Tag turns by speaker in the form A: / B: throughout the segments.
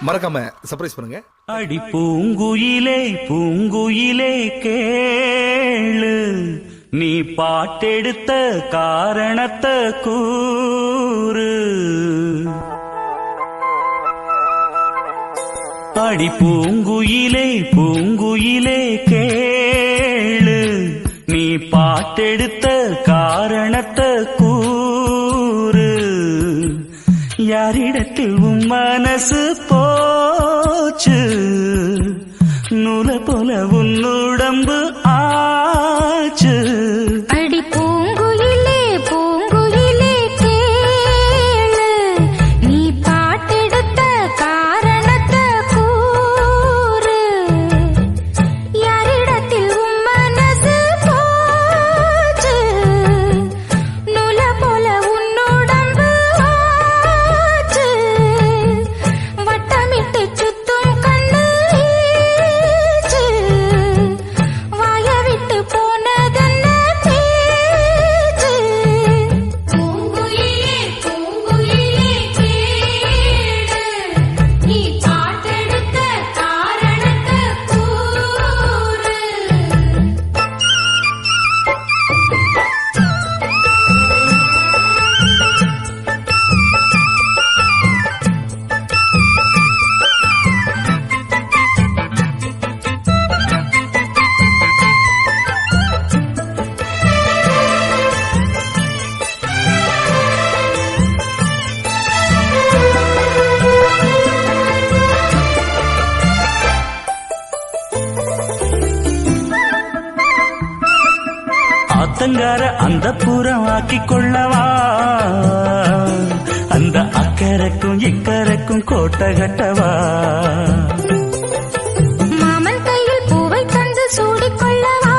A: மறக்காம சர்ப்ரைஸ் பண்ணுங்க.
B: அடி பூங்குயிலே பூங்குயிலே கேளு, நீ பாட்டெடுத்த காரணத்தை கூறு. அடி பூங்குயிலே பூங்குயிலே கேளு, நீ பாட்டெடுத்த காரணத்தை கூறு. யாரிடத்தில் உன் மனசு போச்சு, நூல போல உன் உடம்பு ஆச்சு.
C: அடி பூங்குயிலே பூங்குயிலே கேளு, நீ பாட்டெடுத்த காரணத்தை கூறு. யாரிடத்தில் உன் மனசு போச்சு, நூல போல உன் உடம்பு ஆச்சு. வட்டமிட்டு சுத்தும் கண்ணு வீச்சு, வாய விட்டு போனதென்ன பேச்சு. பூங்குயிலே பூங்குயிலே கேளு, நீ பாட்டெடுத்த காரணத்தை கூறு.
B: ஆத்தங்கார அந்த புறம் ஆக்கிக் கொள்ளவா, அந்த அக்கறைக்கும் இக்கரைக்கும் கோட்டை கட்டவா.
C: மாமன் கையில் பூவை தந்து சூடிக்கொள்ளவா,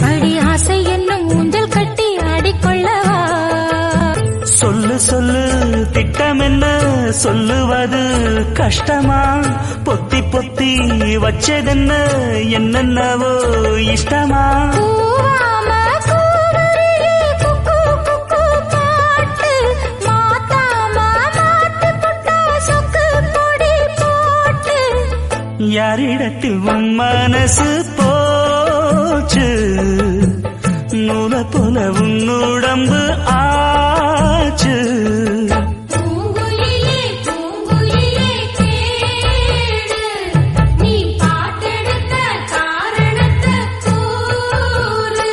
C: அடி ஆசை என்னும் ஊஞ்சல் கட்டி ஆடிக்கொள்ளவா.
B: சொல்லு சொல்லு திட்டம் என்ன, சொல்லுவது கஷ்டமா. பொத்தி பொத்தி வச்சதென்ன, என்னென்னவோ இஷ்டமா.
C: பூவாம கூவருகே குக்கு குக்கு பாட்டு, மாத்தாம மாட்டு புட்டா சொக்கு பொடி போட்டு.
B: யாரிடத்தில் உன் மனசு போச்சு, நூல போல உன் உடம்பு ஆச்சு.
C: பூங்குயிலே பூங்குயிலே கேளு, நீ பாட்டெடுத்த காரணத்தை கூறு.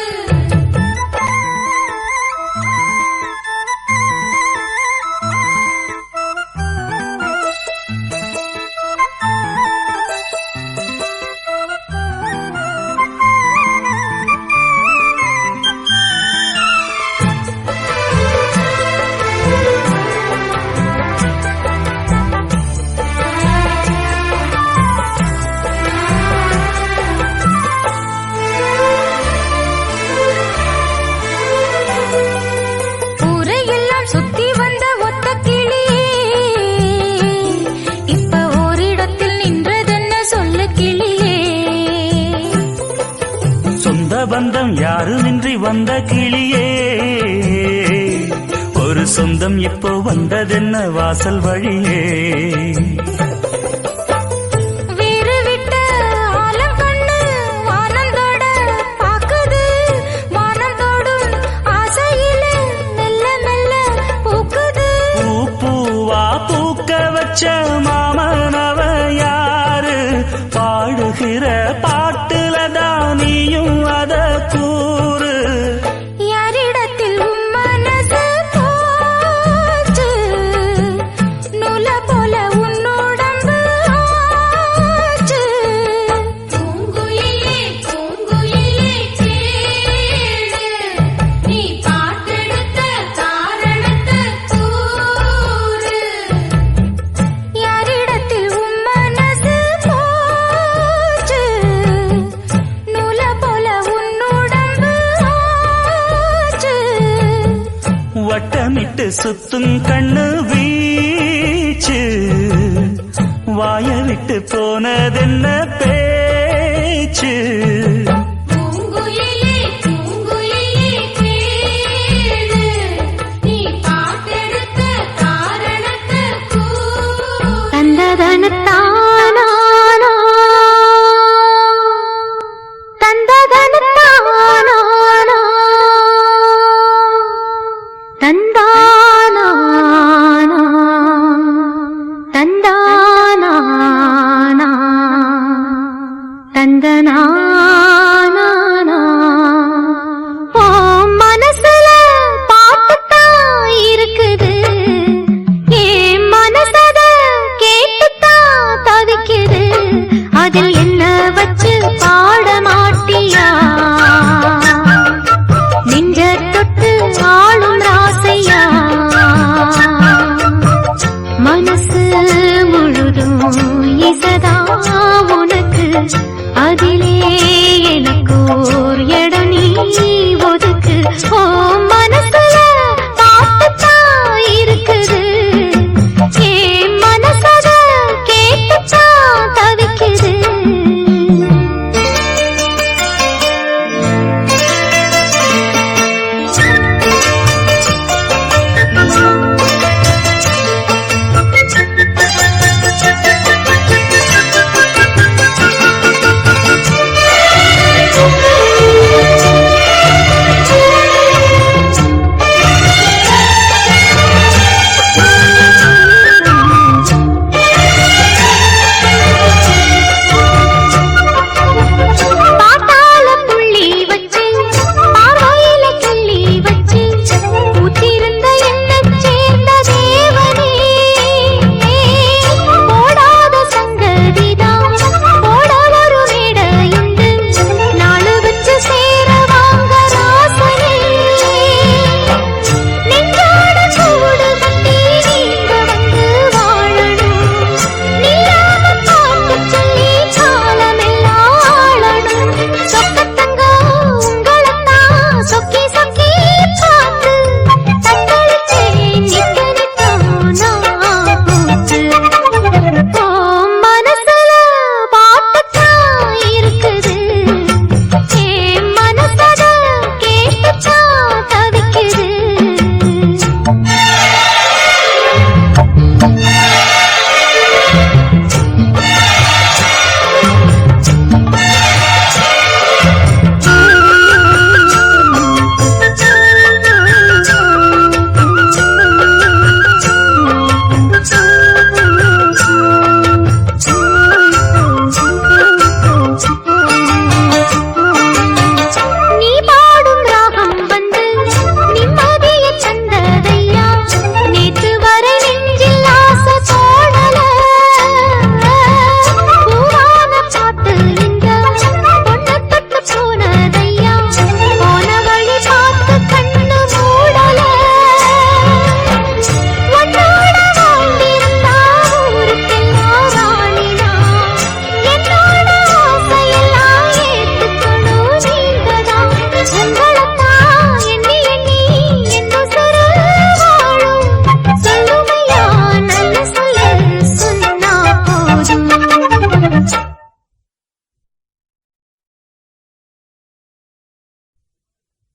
C: ஊரையெல்லாம் சுத்தி வந்த ஒத்த கிளியே, இப்ப ஓரிடத்தில் நின்றதென்ன சொல்லு கிளியே.
B: சொந்த பந்தம் யாருமின்றி வந்த கிளியே, ஒரு சொந்தம் இப்போ வந்ததென்ன வாசல் வழியே.
C: வீறு விட்ட ஆலம் கண்ணு வானந்தோட பாக்குது, வானந்தோடும் ஆசையில மெல்ல மெல்ல பூக்குது.
B: பூ பூவா பூக்க வச்ச மாமனவ யாரு, பாடுகிற பாட்டுல தானியும் அத கூறு.
C: யாரிடத்தில் உன் மனசு போச்சு, நூல போல உன் உடம்பு ஆச்சு. பூங்குயிலே பூங்குயிலே கேளு, நீ பாட்டெடுத்த காரணத்தை கூறு. யாரிடத்தில் உன் மனசு போச்சு, நூல போல உன் உடம்பு ஆச்சு.
B: வட்டமிட்டு சுத்தும் கண்ணு வீச்சு, வாய விட்டு போனதென்ன பேச்சு.
C: பூங்குயிலே பூங்குயிலே கேளு, நீ பாட்டெடுத்த காரணத்தை கூறு.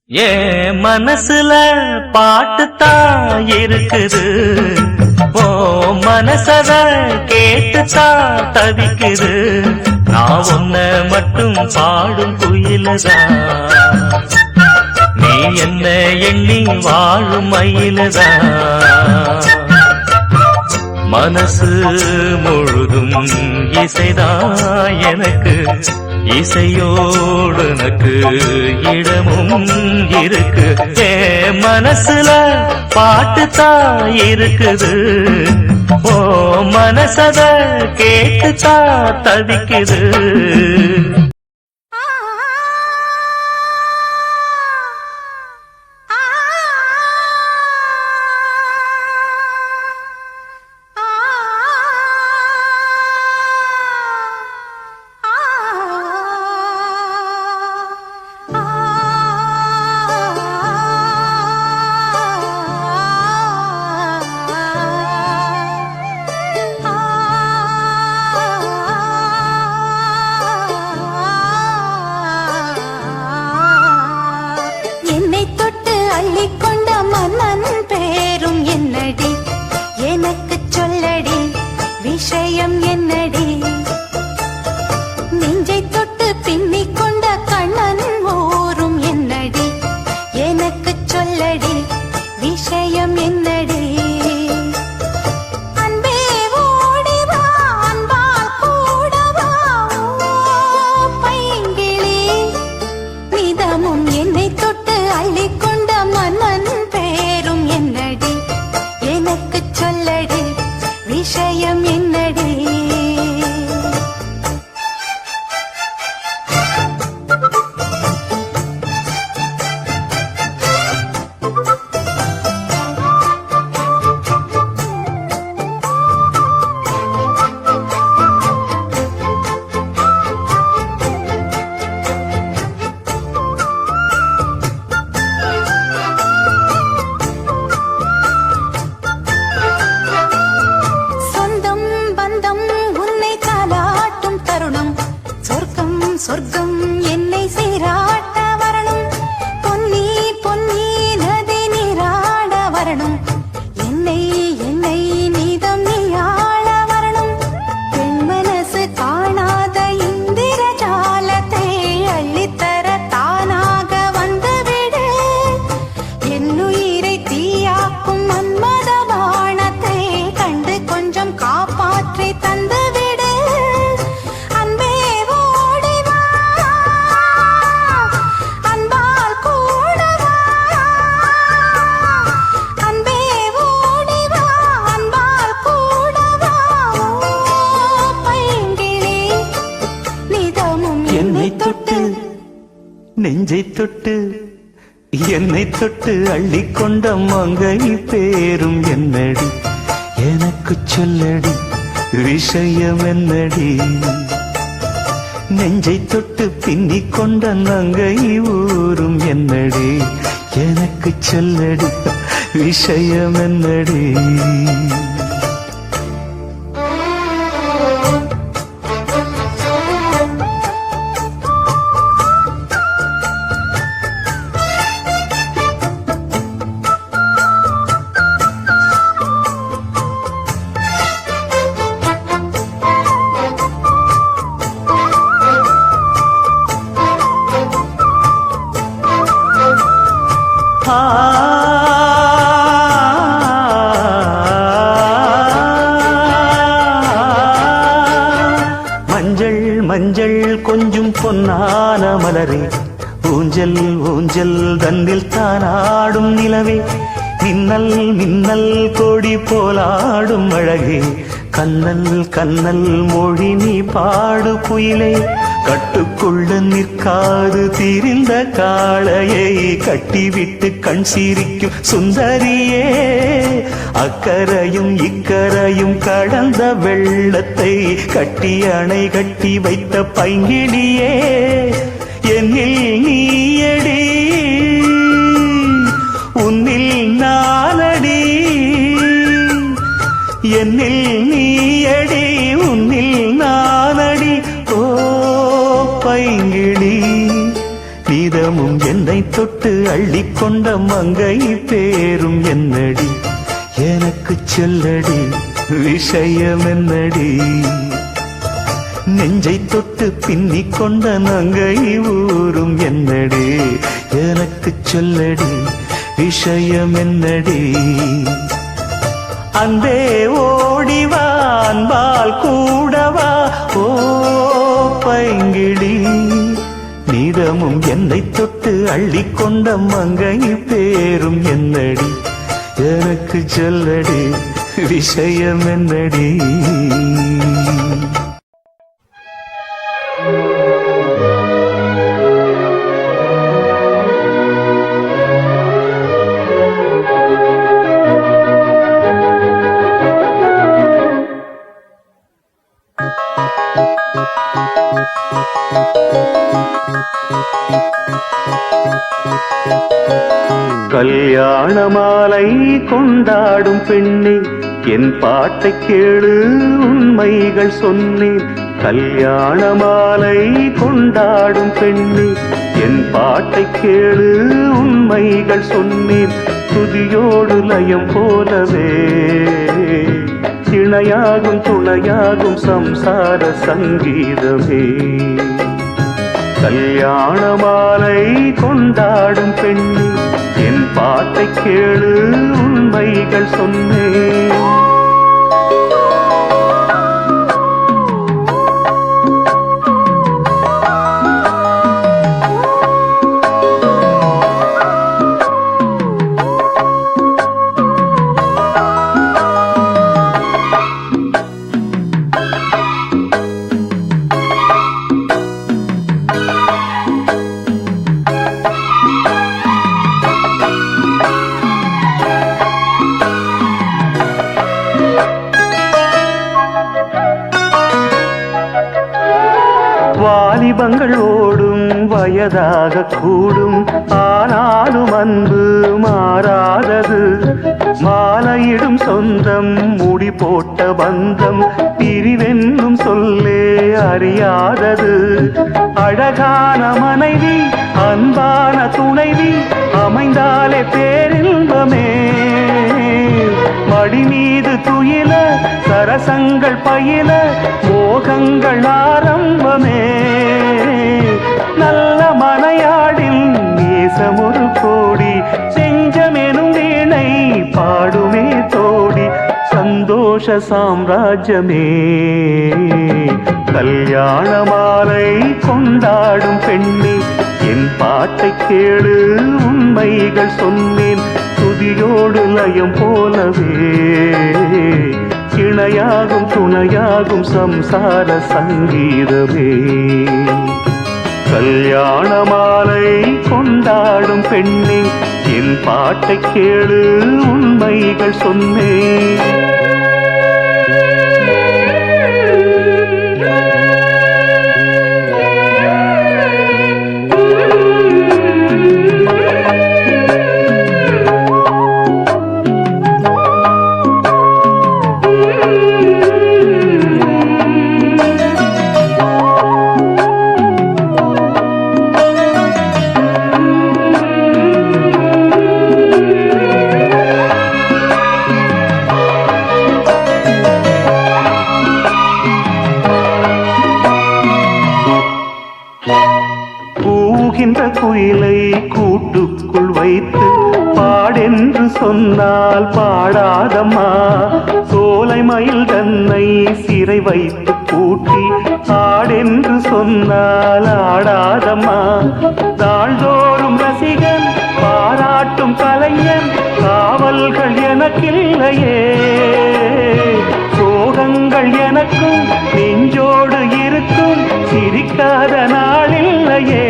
B: ஏன் மனசுல பாட்டுத்தான் இருக்குது, ஓ மனசத கேட்டுத்தான் தவிக்குது. நான் உன்ன மட்டும் பாடும் குயிலதான், நீ என்ன எண்ணி வாழும் மயிலதான். மனசு முழுதும் இசைதான் எனக்கு, இசையோடு எனக்கு இடமும் இருக்கு. என் மனசுல பாட்டுத்தான் இருக்குது, ஓ மனசத கேட்டுத்தான் தவிக்குது.
C: விஷயம் என்னடி, நெஞ்சை தொட்டு பின்னிக் கொண்ட கண்ணன் ஊரும் என்னடி, எனக்கு சொல்லடி விஷயம் என்னடி. அன்பே ஓடிவா அன்பால் கூடவா பைங்கிளி, நிதமும் என்னை தொட்டு அள்ளிக்கொண்ட மன்னன் பேரும் என்னடி, எனக்கு சொல்லடி விஷயம் என்னடி. சொர்க்கம் என்னை சீராட்ட வரணும், பொன்னி பொன்னி நதி நீராட வரணும், என்னை என்னை நீதம் நீயாள வரணும். பெண் மனசு காணாத இந்திர ஜாலத்தை அள்ளித்தர தானாக வந்துவிடு, என்னுயிரை தீயாக்கும் மன்மத பாணத்தை கண்டு கொஞ்சம் காப்பாற்றி தந்துவிடு.
B: என்னை தொட்டு நெஞ்சை தொட்டு என்னை தொட்டு அள்ளிக்கொண்ட மங்கை பேரும் என்னடி, எனக்கு சொல்லடி விஷயம் என்னடி. நெஞ்சை தொட்டு பின்னிக் கொண்ட நங்கை ஊரும் என்னடி, எனக்கு சொல்லடி விஷயம் என்னடி. மஞ்சள் மஞ்சள் கொஞ்சம் பொன்னான மலரே, ஊஞ்சல் ஊஞ்சல் தன்னில் தானாடும் நிலவே, மின்னல் மின்னல் கொடி போலாடும் அழகே, கண்ணல் கண்ணல் மொழி நீ பாடு குயிலே. கட்டுக்குள்ள நிற்காது திரிந்த காளையை கட்டிவிட்டு கண் சிரிக்கும் சுந்தரியே, அக்கரையும் இக்கரையும் கடந்த வெள்ளத்தை கட்டி அணை கட்டி வைத்த பைங்கிளியே, என்னில் நீயடி உன்னில் நானடி, என்னில் நீயடி உன்னில் நானடி. ஓ பைங்கிளி, நீத நிதமும் என்னை தொட்டு அள்ளிக்கொண்ட மங்கை பேரும் என்னடி எனக்கு சொல்லடி விஷயம் என்னடி நெஞ்சை தொட்டு பின்னிக் கொண்ட நங்கை ஊரும் என்னடி எனக்கு சொல்லடி விஷயம் என்னடி அந்தே ஓடிவா அன்பால் கூடவா ஓ பைங்கிளி நீதமும் என்னை தொட்டு அள்ளிக்கொண்ட மங்கை பேரும் என்னடி எனக்கு சொல்லடி விஷயம் என்னடி கல்யாண மாலை கொண்டாடும் பெண்ணே என் பாட்டை கேளு உண்மைகள் சொன்னேன் கல்யாண மாலை கொண்டாடும் பெண்ணே என் பாட்டை கேளு உண்மைகள் சொன்னேன் துதியோடு லயம் போலவே இணையாகும் துணையாகும் சம்சார சங்கீதமே கல்யாண மாலை கொண்டாடும் பெண்ணே என் பாட்டை கேளு உண்மைகள் சொன்னேன் வாலிபங்கள் ஓடும் வயதாக கூடும் ஆனாலும் அன்பு மாறாதது மாலையிடும் சொந்தம் முடி போட்ட பந்தம் பிரிவென்னும் சொல்லே அறியாதது அழகான மனைவி அன்பான துணைவி அமைந்தாலே பேரின்பமே மடி மீது துயில சரசங்கள் பயில மோகங்கள் ஆரம்பமே நல்ல மனையாடில் நேசமொரு கோடி செஞ்சமெனும் வீணை பாடுமே தோடி சந்தோஷ சாம்ராஜ்யமே கல்யாண மாலை கொண்டாடும் பெண்ணே என் பாட்டை கேளு உண்மைகள் சொன்னேன் துதியோடு லயம் போலவே இணையாகும் துணையாகும் சம்சார சங்கீதமே கல்யாண மாலை கொண்டாடும் பெண்ணே என் பாட்டை கேளு உண்மைகள் சொன்னேன் கூகின்ற குயிலை கூட்டுக்குள் வைத்து பாடென்று சொன்னால் பாடாதம்மா சோலை மயில் தன்னை சிறை வைத்து பூட்டி ஆடென்று சொன்னால் ஆடாதம்மா நாள்தோறும் ரசிகன் பாராட்டும் கலைஞன் காவல்கள் எனக்கில்லையே சோகங்கள் எனக்கும் நெஞ்சோடு இருக்கும் சிரிக்காத நாளில்லையே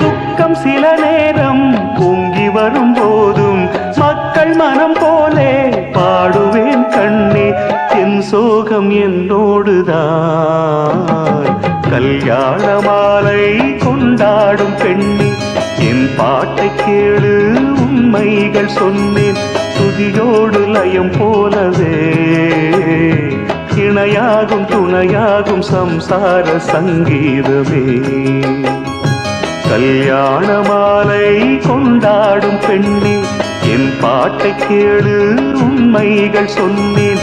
B: துக்கம் சில நேரம் பொங்கி வரும் போதும் மக்கள் மனம் போலே பாடுவேன் கண்ணே என் சோகம் என்னோடுதான் கல்யாண மாலை கொண்டாடும் பெண்ணே என் பாட்டை கேளு உண்மைகள் சொன்னேன் துதியோடு லயம் போலவே இணையாகும் துணையாகும் சம்சார சங்கீதமே கல்யாண மாலை கொண்டாடும் பெண்ணே என் பாட்டை கேளு உண்மைகள் சொன்னேன்.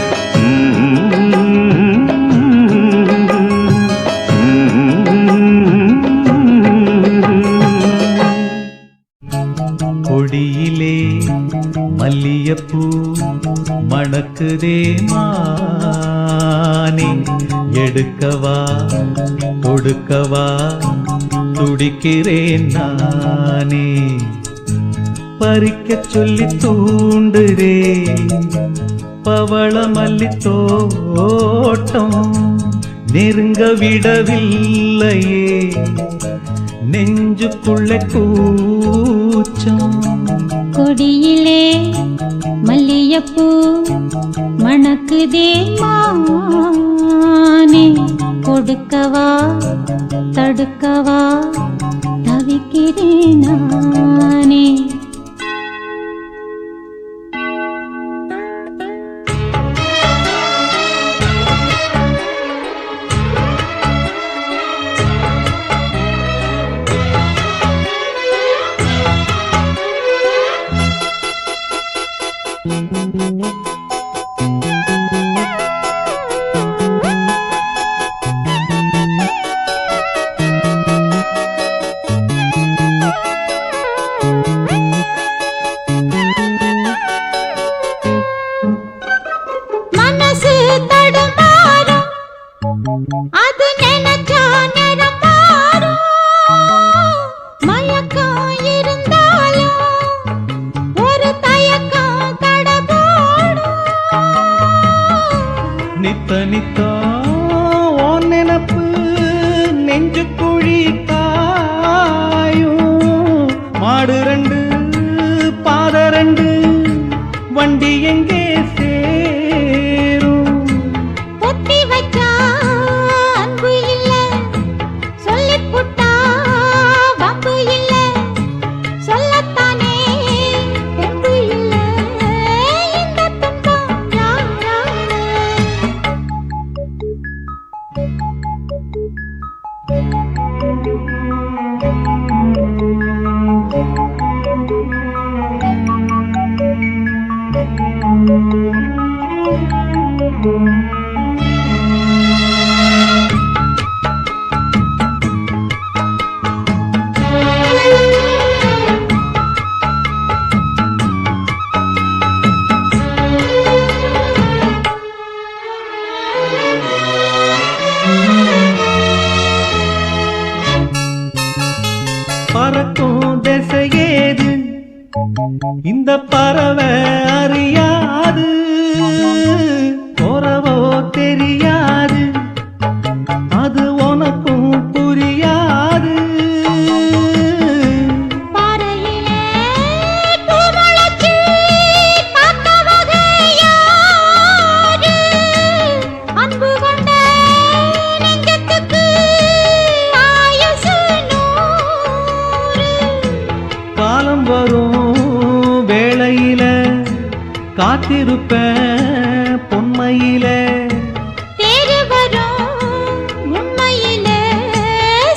A: கொடியிலே மல்லியப்பூ மணக்குதே மானே, எடுக்கவா கொடுக்கவா துடிக்கிறேன் நானே. பறிக்க சொல்லி தூண்டுதே பவள மல்லி தோட்டம், நெருங்க விடவில்லையே நெஞ்சுக்குள்ள கூச்சம்.
C: கொடியிலே மல்லியப்பூ மணக்குதே மானே, கொடுக்கவா தடுக்கவா தவிக்கிறேன் நானே. மனசு தடுமாறும், அது நினைச்சா நேரம் மாறும். மயக்கம் இருந்தாலும் ஒரு தயக்கம் தடபோடும்.
A: நித்த நித்தா ஓன் நினப்பு நெஞ்சு குழி காயும். மாடு ரெண்டு பாத ரெண்டு வண்டி எங்கே சேரும்.
C: பொத்தி வச்சா அன்பு இல்ல, சொல்லிப் புட்டா வம்பு இல்ல. சொல்லத்தானே தெம்பு இல்ல, இந்த துன்பம் யாரால?
A: பறக்கும் திசையேது இந்த பறவை அறியாது, போறவோ தெரியாது அது உனக்கும் புரியாது.
C: பாறையிலே பூ முளைச்சு பார்த்த வகை யாரு? அன்பு கொண்ட நெஞ்சத்துக்கு ஆயுசு 100.
A: காலம் வரும் வேளையில காத்திருப்பேன் பொன்மையில.
C: தேடி வரும் உண்மையிலே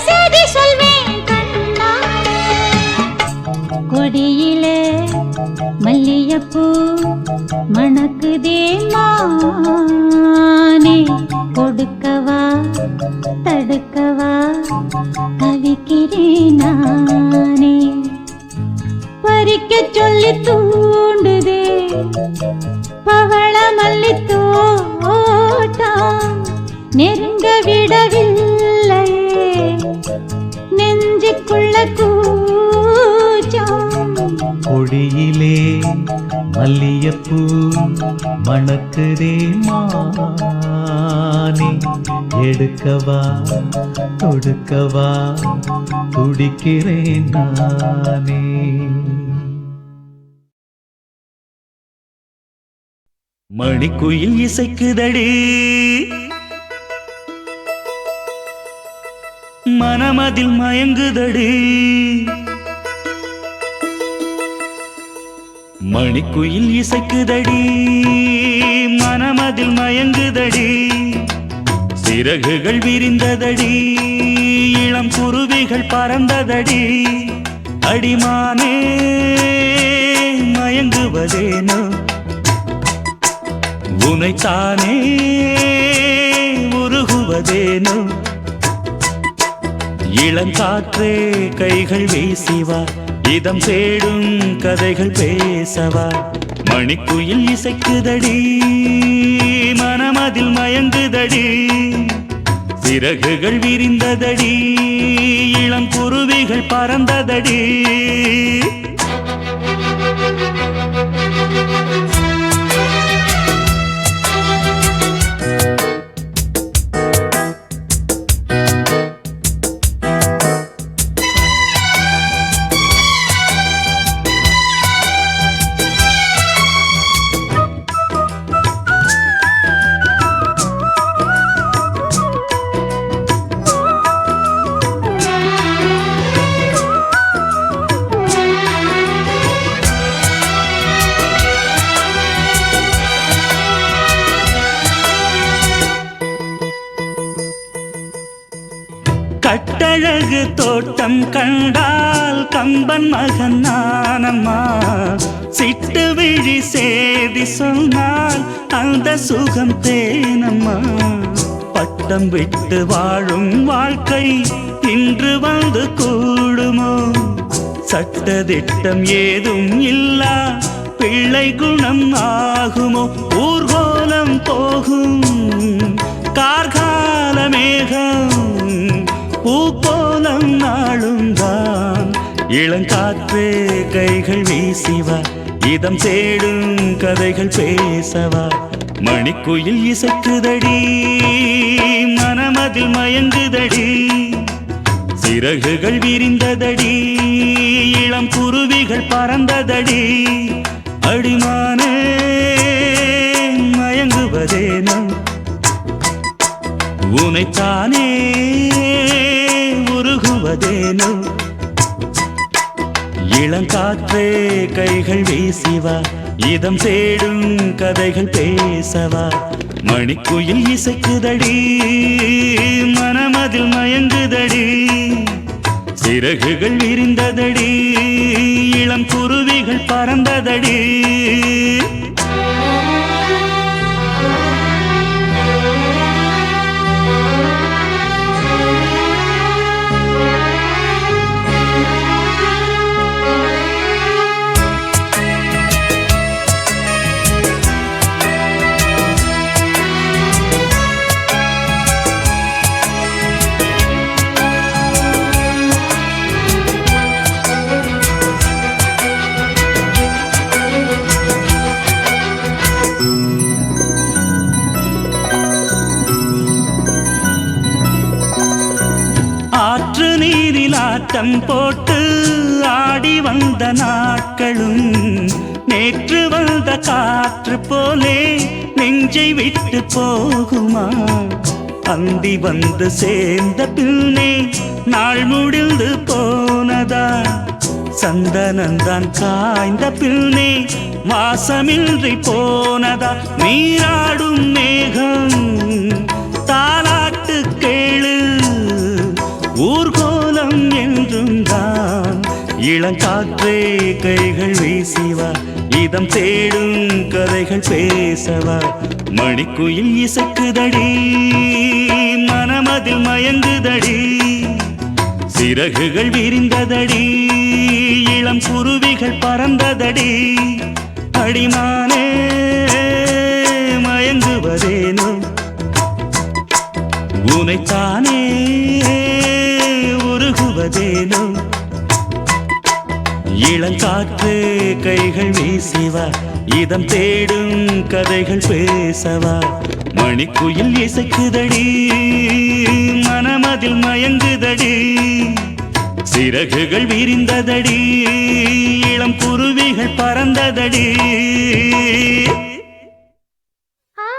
C: செய்தி சொல்வேன் கண்ணாலே. கொடியிலே மல்லியப்பூ மணக்குதே மானே, கொடுக்கவா தடுக்கவா தவிக்கிறேன் நானே. பறிக்க சொல்லி தூண்டுதே பவள மல்லி தோட்டம், நெருங்க விடவில்லையே நெஞ்சுக்குள்ள கூச்சம்.
A: கொடியிலே மல்லியப்பூ மணக்குதே மானே, எடுக்கவா தொடுக்கவா துடிக்கிறேன் நானே.
B: மணிக்குயில் இசைக்குதடி மனமதில் மயங்குதடி. மணிக்குயில் இசைக்குதடி மனமதில் மயங்குதடி. சிறகுகள் விரிந்ததடி, இளம் குருவிகள் பறந்ததடி. அடிமானே மயங்குவதேனோ, உனைத்தானே உருகுவதேனோ. இளங்காற்றே கைகள் வீசிவா, இதம் தேடும் கதைகள் பேசவா. மணிக்குயில் இசைக்குதடி, மனமதில் மயங்குதடி. சிறகுகள் விரிந்ததடி, இளம் குருவிகள் பறந்ததடி. கட்டழகு தோட்டம் கண்டால் கம்பன் மகன் நானம்மா. சிட்டு விழி சேதி சொன்னால் அந்த சுகம் தேனம்மா. பட்டம் விட்டு வாழும் வாழ்க்கை இன்று வந்து கூடுமோ? சட்டதிட்டம் ஏதும் இல்லா பிள்ளை குணம் ஆகுமோ? ஊர்கோலம் போகும் கார்கால மேகம், பூக்கோலம் நாளும் தான். இளங்காற்றே கைகள் வீசிவா, இதம் தேடும் கதைகள் பேசவா. மணிக்குயில் இசைக்குதடி, மனமதில் மயங்குதடி. சிறகுகள் விரிந்ததடி, இளம் குருவிகள் பறந்ததடி. அடிமானே மயங்குவதேனோ, உனைத்தானே உருகுவதேனோ. இளங்காற்றே கைகள் வீசிவா, இதம் தேடும் கதைகள் பேசவா. மணிக்குயில் இசைக்குதடி, மனமதில் மயங்குதடி. சிறகுகள் விரிந்ததடி, இளம் குருவிகள் பறந்ததடி. ஆற்று நீரில் ஆட்டம் போட்டு ஆடி வந்த நாட்களும், நேற்று வந்த காற்று போலே நெஞ்சை விட்டு போகுமா? அந்தி வந்து சேர்ந்த பின்னே நாள் முடிந்து போனதா? சந்தனந்தான் காய்ந்த பின்னே வாசமின்றி போனதா? நீராடும் மேகம் தாலாட்டு கேளு, ஊர்கோலம் என்றும் தான். இளங்காற்றே கைகள் வீசிவா, இதம் தேடும் கதைகள் பேசவா. மணிக்குயில் இசைக்குதடி, மனமதில் மயங்குதடி. சிறகுகள் விரிந்ததடி, இளம் குருவிகள் பறந்ததடி. அடிமானே மயங்குவதேனோ, உனைத்தானே உருகுவதேனோ. இளங்காற்றே கைகள் வீசிவா, இதம் தேடும் கதைகள் பேசவா. மணிக்குயில் இசைக்குதடி, மனமதில் மயங்குதடி. சிறகுகள் விரிந்ததடி, இளம் குருவிகள் பறந்ததடி.
C: ஆ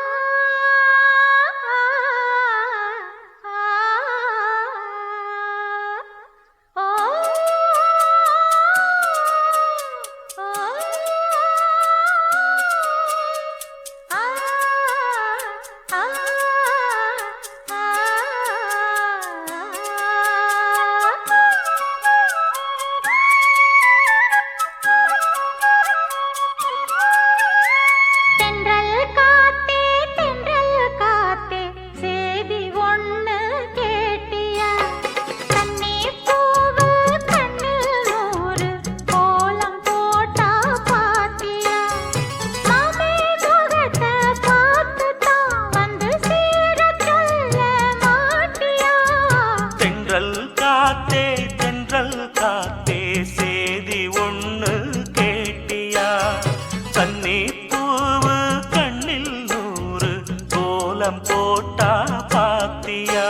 B: கோலம் போட்டா பாத்தியா?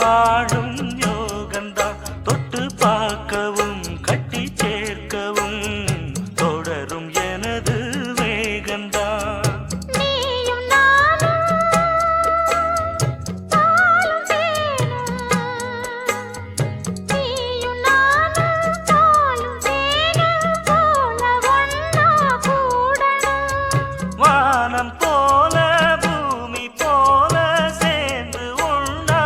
B: வாழும் யோகந்தா தொட்டு பார்க்கவும் கட்டி சேர்க்கவும் தொடரும் எனது வேகந்தா. வானம் போல பூமி போல சேர்ந்து ஒன்னா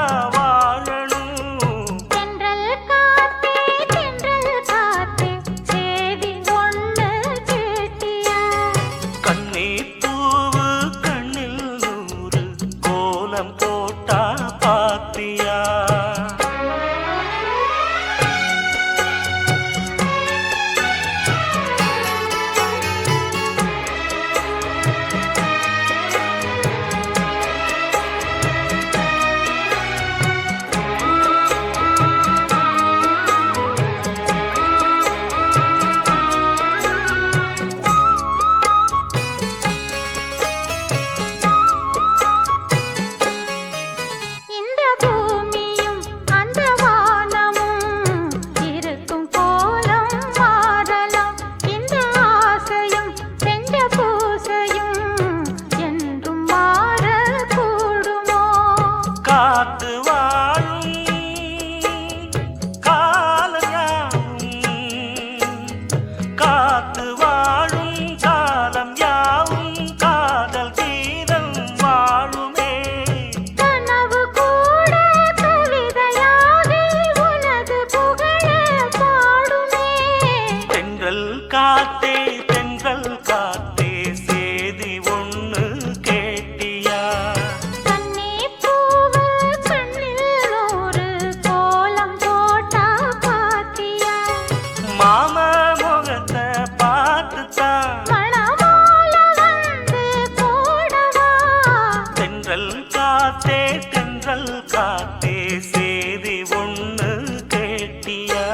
B: போட்டா பாத்தியா? காத்து வாழும் காலம் யாவும் காதல் கீதம் வாழுமே.
C: கனவு கூட கவிதையாகி உனது புகழ பாடுமே.
B: தென்றல் காத்தே தென்றல் காத்தே சேதி ஒண்ணு கேட்டியா? மாம முகத்தை பார்த்துத்தான் தென்றல் காத்தே சேதி ஒண்ணு கேட்டியா?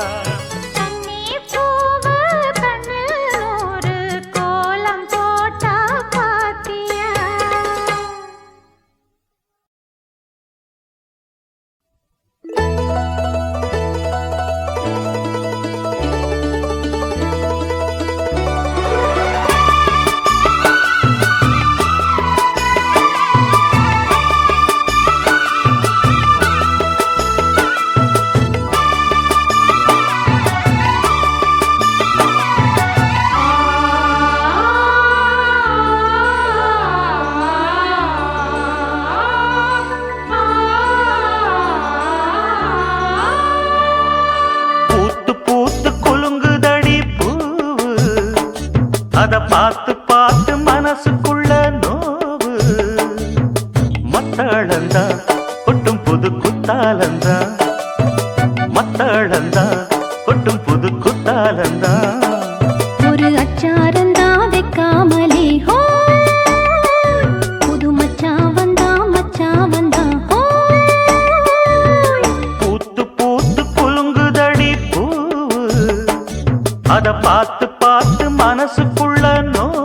B: அத பார்த்து பார்த்து மனசுக்குள்ள நோவு மத்தளந்தா கொட்டும் புது குத்தாலந்தா மத்தளந்தா கொட்டும் புது குத்தாலந்தா.
C: ஒரு அச்சாரந்தா வைக்காமலே ஹோ புது மச்சா வந்தா ஹோ
B: பூத்து பூத்து குலுங்குதடி பூவு அத பார்த்து பார்த்து மனசுக்குள்ள நோவு.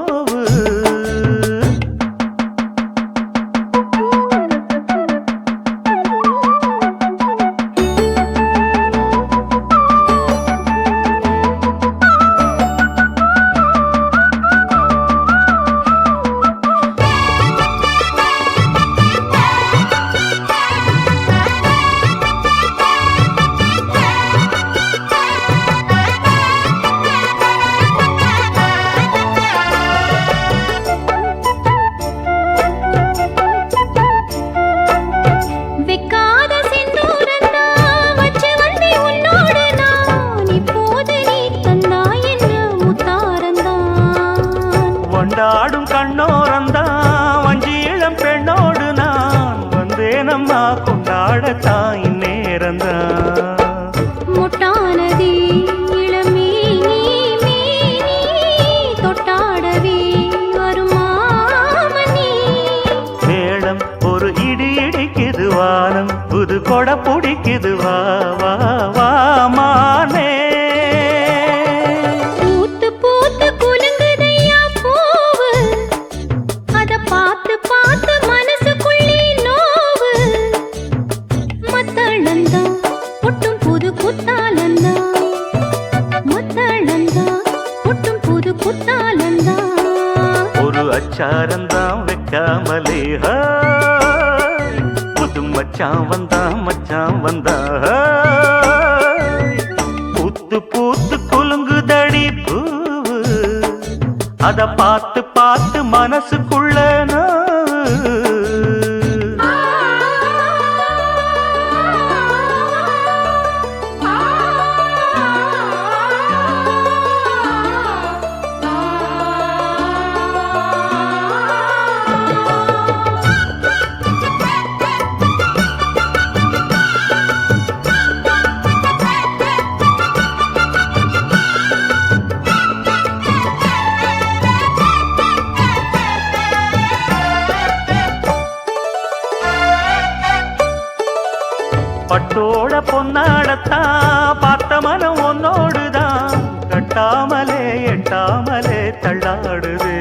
B: வண்டாடும் கண்ணோரந்தான் வஞ்சி இளம் பெண்ணோடு நான் வந்தேனம்மா கொண்டாடத்தான் இந்நேரந்தான்.
C: முட்டானதே இளமேனி மேனி தொட்டாடவே வருமாமணி.
B: மேளம் ஒரு இடி இடிக்குது வானம் புது கொடை பிடிக்குது வா வா வா மானே.
C: பூத்து பூத்து குலுங்குதையா பூவு, அத பார்த்து பார்த்து மனசுக்குள்ளே நோவு. மத்தளந்தா ஒட்டும் புது குத்தாலந்தா, மத்தளந்தா ஒட்டும் புது குத்தாலந்தா.
B: ஒரு அச்சாரந்தான் வைக்காமலே ஹாய். புது மச்சான் வந்தா ஹாய். பூத்து பூத்து குலுங்குதடி பூவு, அத பார்த்து பார்த்து மனசுக்குள்ள நோவு. பட்டோட பொன்னாடத்தான் பார்த்த மனம் உன்னோடுதான் கட்டாமலே எட்டாமலே தள்ளாடுது.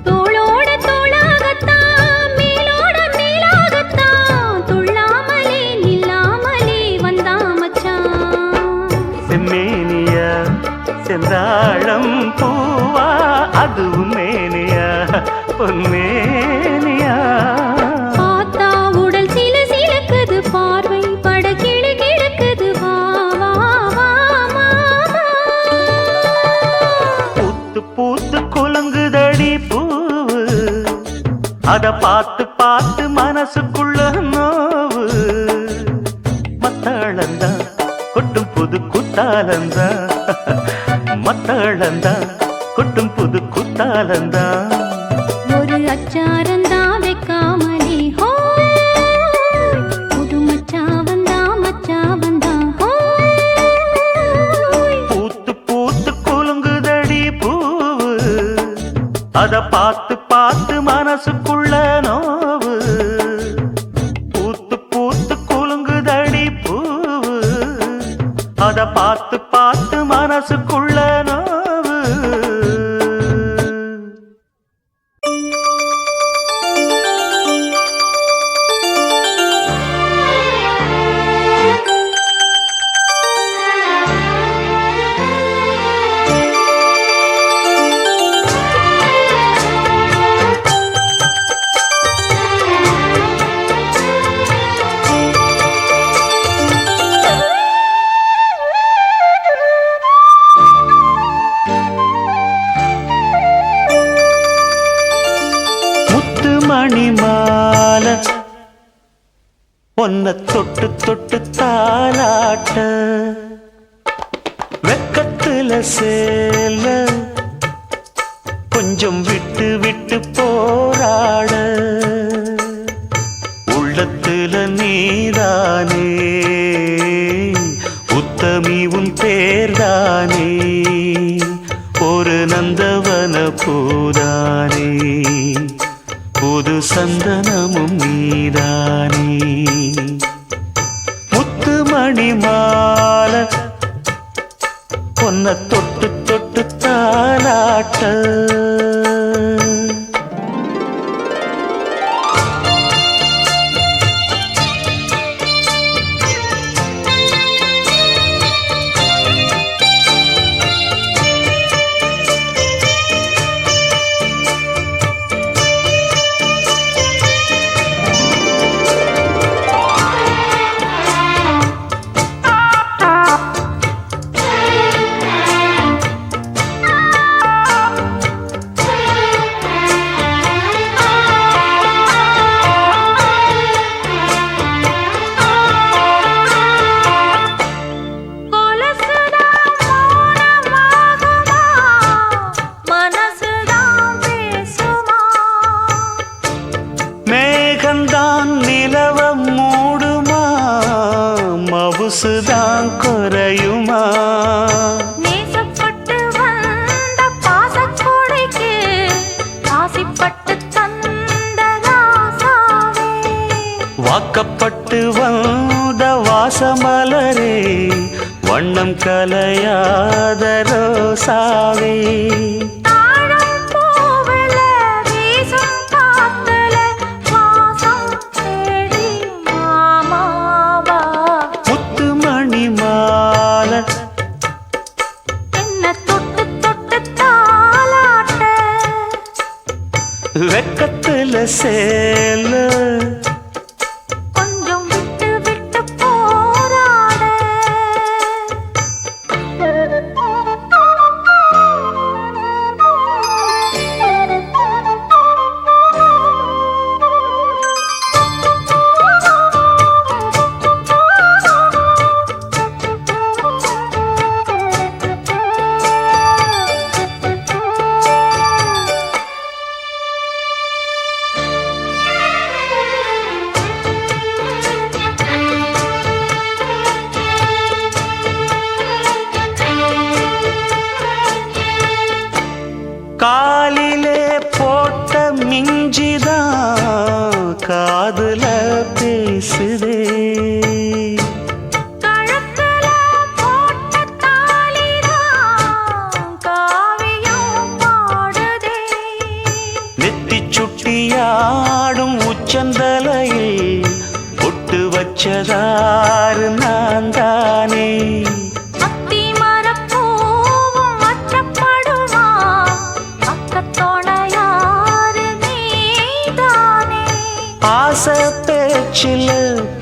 C: தோளோட தோளாகத்தான் மேலோட மேலாகத்தான் துள்ளாமலே நில்லாமலே வந்தா மச்சான்.
B: செம்மேனியா செந்தாழம் பூவா அதுவும் மேனியா பொன்மேனியா.
C: பார்த்தா உடல் சில சிலக்குது பார்வை பட கிளு கிழக்குது வா வா வா மாமா.
B: பூத்து பூத்து குலுங்குதடி பூவு, அத பார்த்து பார்த்து மனசுக்குள்ள நோவு. மத்தளந்தா கொட்டும் புது குத்தாலந்தா, மத்தளந்தா கொட்டும் புது குத்தாலந்தா.
C: ஒரு அச்சாரந்தா வைக்காமலே ஹோ, புது மச்சா வந்தா ஹோ.
B: பூத்து பூத்து குலுங்குதடி பூவு, அத பார்த்து பார்த்து மனசுக்குள்ள நோவு. பூத்து பூத்து குலுங்குதடி பூவு, அத பார்த்து பார்த்து மனசுக்குள்ள நோவு. மணிமால ஒன்ன தொட்டு தொட்டு தாலாட்ட வெக்கத்துல சேல கொஞ்சம் விட்டு விட்டு போராட உள்ளத்துல நீதானே உத்தமி உன் பேர்தானே ஒரு நந்தவன பூதானே புது சந்தனமும் நீதானே முத்து மணி மாலை பொன்ன தொட்டு தொட்டு தாலாட்ட வாக்கப்பட்டு வந்த வாசமலரே, வண்ணம் கலையாத ரோசாவே.
C: தாழம் பூவுல வீசும் காத்துல வாசம் தேடி மாமாவா.
B: முத்துமணி மாலை
C: என்ன தொட்டு தொட்டு தாலாட்ட,
B: வெக்கத்துல சேல
C: கொஞ்சம் விட்டு விட்டு போராட.
B: காலிலே போட்ட மிஞ்சிதான் காதுல பேசுதே.
C: கழுத்துல போட்ட தாலிதான் காவியம் பாடுதே.
B: நெத்தி சுட்டியாடும் உச்சந்தலையில் பொட்டு வச்சதாறு நான் தானே.
C: அத்தி மரப்பூவும் அச்சப்படுமா, பக்கத்தோணையாரு நீதானே.
B: ஆசை பேச்சில்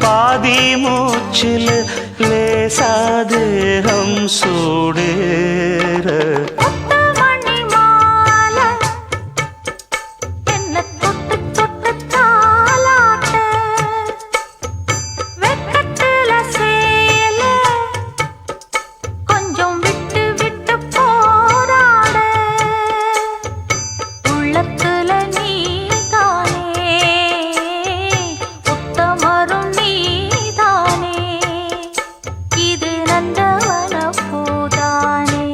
B: பாதி மூச்சில் லேசாதேகம் சூடேற.
C: முத்துமணி மாலை என்ன தொட்டு தொட்டு தாலாட்ட, வெக்கத்துல சேல கொஞ்சம் விட்டு விட்டு போராட. உள்ளத்துல நீதானே, உத்தமரும் நீதானே. இது நந்தவன பூதானே,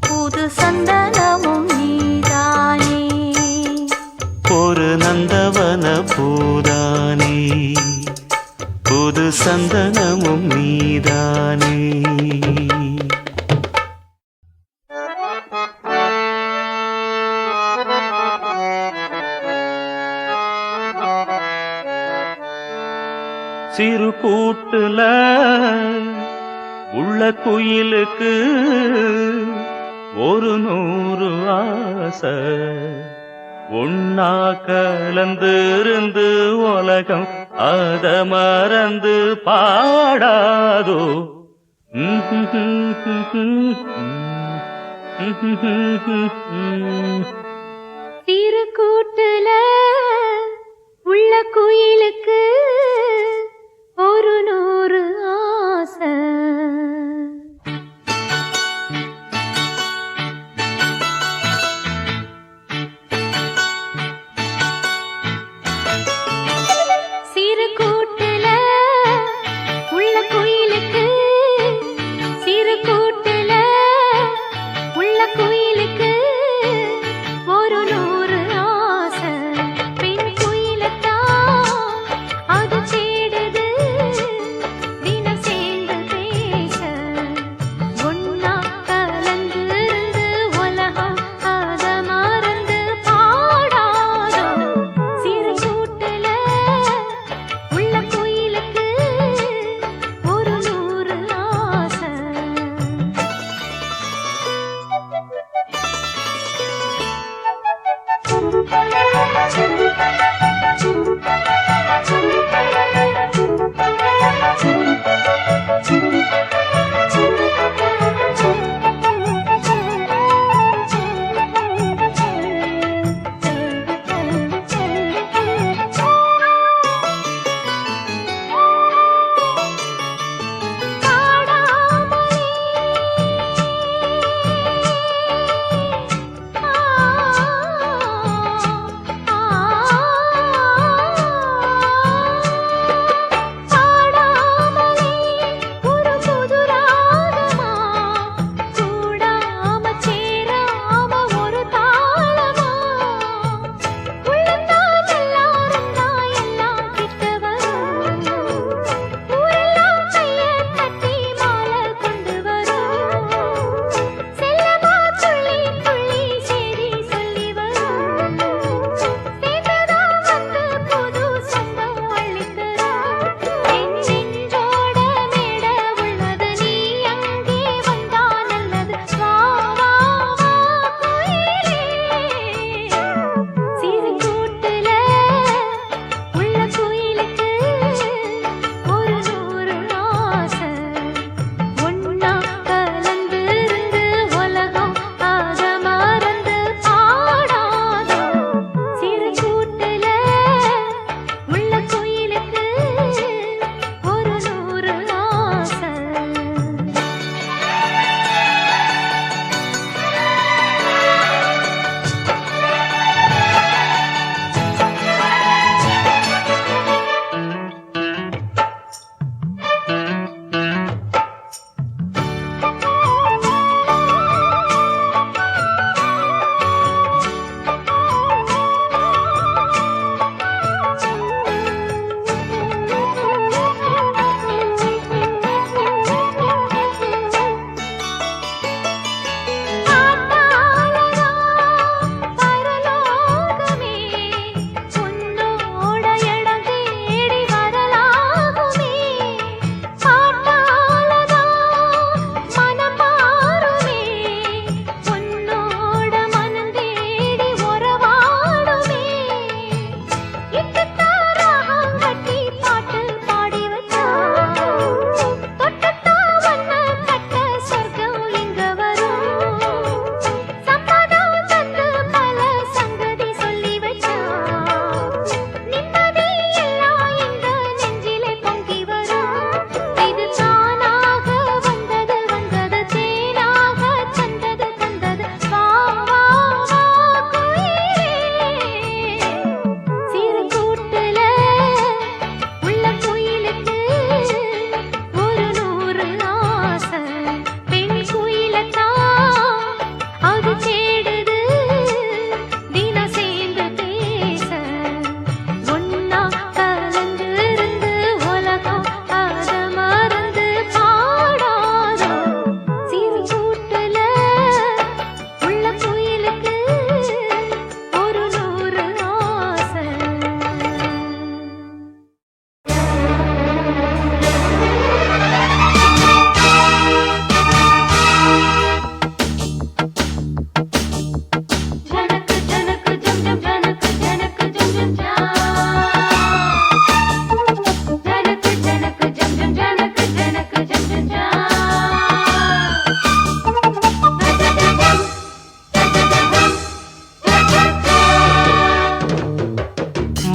C: புது சந்தனமும் நீதானே.
B: ஒரு நந்தவன பூதானே, புது சந்தனமும் நீதானே. சிறு கூட்டுல உள்ள குயிலுக்கு ஒரு 100 ஆசை. ஒன்னா கலந்திருந்து உலகம் அத மறந்து பாடாதோ.
C: சிறு கூட்டுல உள்ள குயிலுக்கு ஒரு 100 ஆசை. சிறு கூட்டுல உள்ள குயிலுக்கு, சிறு கூட்டுல உள்ள குயிலுக்கு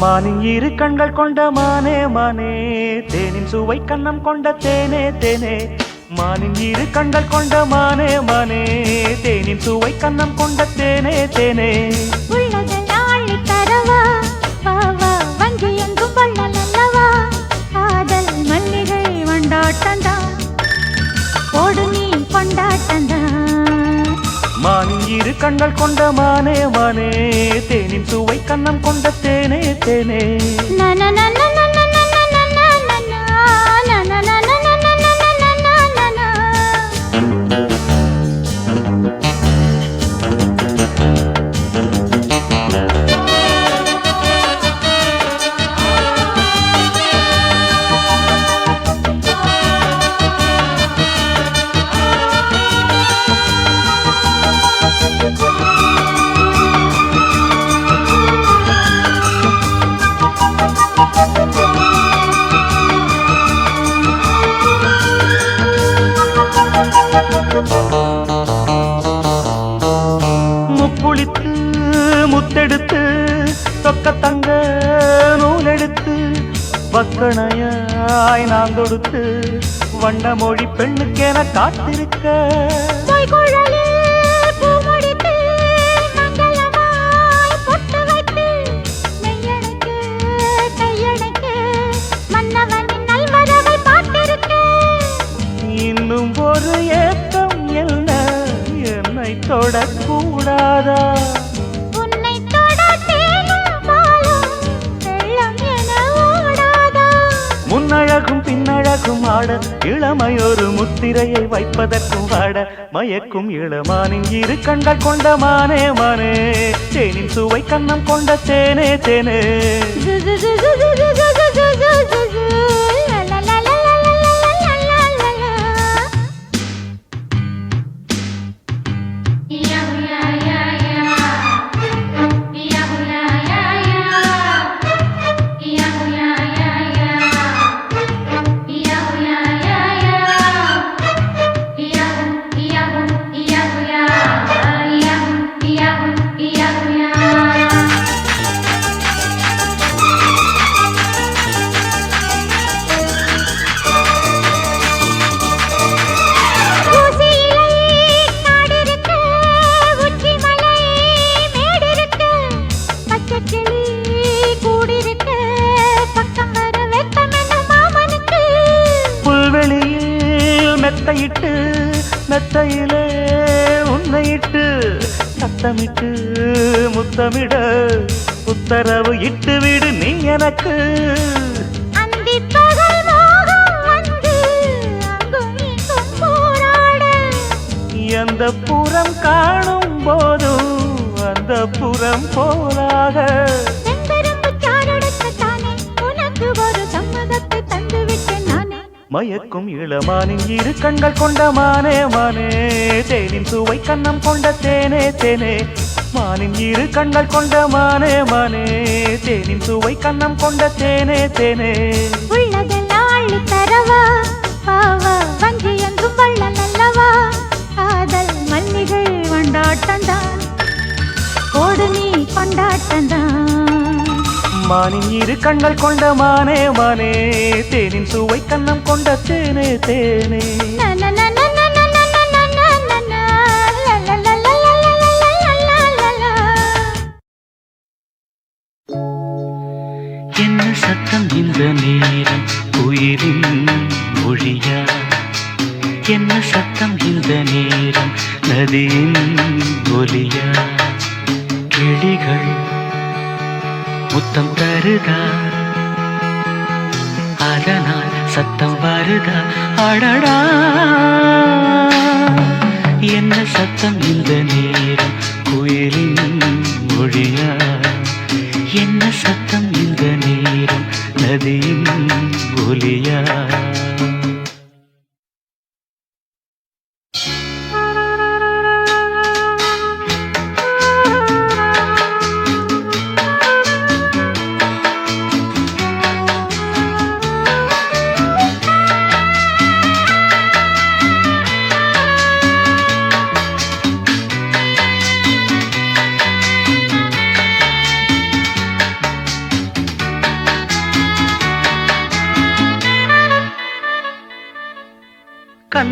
B: மானின் இரு கண்கள் கொண்ட மானே மானே தேனின் சுவை கண்ணம் கொண்ட தேனே தேனே மானின் இரு கண்கள் கொண்ட மானே மானே தேனின் சுவை கண்ணம் கொண்ட தேனே தேனே
C: உள்ளதெல்லாம் அள்ளித் தரவா, வா வா வஞ்சி எங்கும் வள்ளல் அல்லவா, காதல் மல்லிகை வண்டாட்டந்தான், போடு நீ கொண்டாட்டந்தான்.
B: மானின் இரு கண்கள் கொண்ட மானே மானே தேனின் சுவை கண்ணம் கொண்ட தேனே தேனே முப்புளித்து முத்தெடுத்து தொக்க தங்க நூலெடுத்து வக்கணையாய் நான் தொடுத்து வண்ண மொழி பெண்ணுக்கென காத்திருக்க இன்னும் ஒரு ஏக்கம் என்ன என்னை தொடக்கூடாதா
C: உன்னை தொட தேனும் பாலும் வெள்ளம் என ஓடாதா.
B: முன்னழகும் பின்னழகும் ஆட இளமையொரு முத்திரையை வைப்பதற்கும் ஆட மயக்கும் இளமானின் இரு கண்கள் கொண்ட மானே மானே தேனின் சுவை கண்ணம் கொண்ட தேனே தேனே மெத்தையிட்டு மெத்தையிலே உன்னையிட்டு சத்தமிட்டு முத்தமிட உத்தரவு இட்டு விடு நீ எனக்கு எந்த புறம் காணும் போதும் அந்த புறம் போலாக மயக்கும் இளமானின் இரு கண்கள் கொண்ட மானே மானே தேனின் சுவை கண்ணம் கொண்ட தேனே தேனே மானின் இரு கண்கள் கொண்ட மானே மானே தேனின் சுவை கண்ணம் கொண்ட தேனே தேனே
C: உள்ளதெல்லாம் அள்ளித் தரவா, வா வா வஞ்சி எங்கும் வள்ளல் அல்லவா, காதல் மல்லிகை வண்டாட்டந்தான், போடு நீ கொண்டாட்டந்தான்.
B: மானின் இரு கண்கள் கொண்ட மானே மானே தேனின் சுவை கண்ணம் கொண்ட தேனே தேனே
A: என்ன சத்தம் இந்த நேரம் உயிரின் மொழியா, என்ன சத்தம் இந்த நேரம் நதியின் ஒலியா, கிளிகள் முத்தம் தருதா அதனால் சத்தம் வருதா அடடா, என்ன சத்தம் இந்த நேரம் குயிலின் மொழியா, என்ன சத்தம் இந்த நேரம் நதியின் ஒலியா.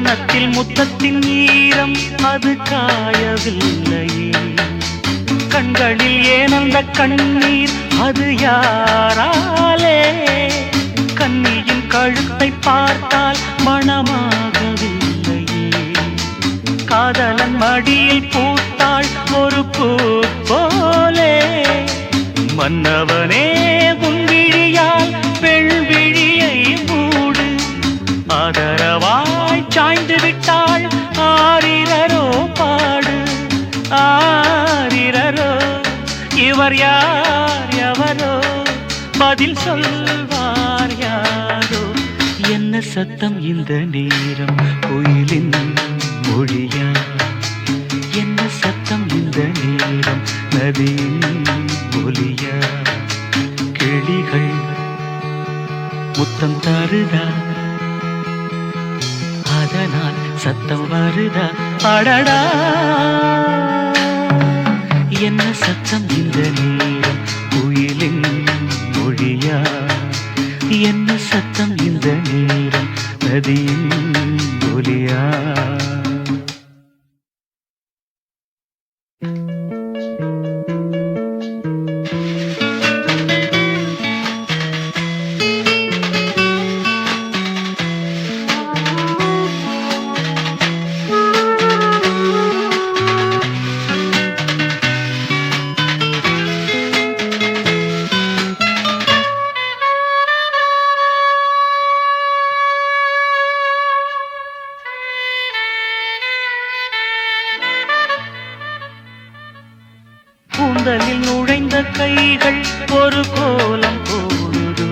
B: கன்னத்தில் முத்தத்தின் ஈரம் அது காயவில்லையே, கண்களில் ஏன் அந்த கண்ணீர் அது யாராலே, கண்ணியின் கழுத்தை பார்த்தால் மணமாகவில்லையே, காதலன் மடியில் பூத்தாள் ஒரு பூ போலே, மன்னவனே உன் விழியால் பெண் விழியை மூடு, ஆதரவாய் சாய்ந்து விட்டாள் ஆரிரரோ பாடு, ஆரிரரோ இவர் யார் எவரோ பதில் சொல்வார் யாரோ, என்ன சத்தம் இந்த நேரம் கோயிலின் மொழியா, என்ன சத்தம் இந்த நேரம் நதியின் ஒலியா, கிளிகள் முத்தம் தருதா அதனால் சத்தம் வருதா, அடடா என்ன சத்தம் இந்த நேரம் குயிலின் மொழியா, என்ன சத்தம் இந்த நேரம் நதியின் ஒலியா. கூந்தலில் நுழைந்த கைகள் ஒரு கோலம் போடுதோ,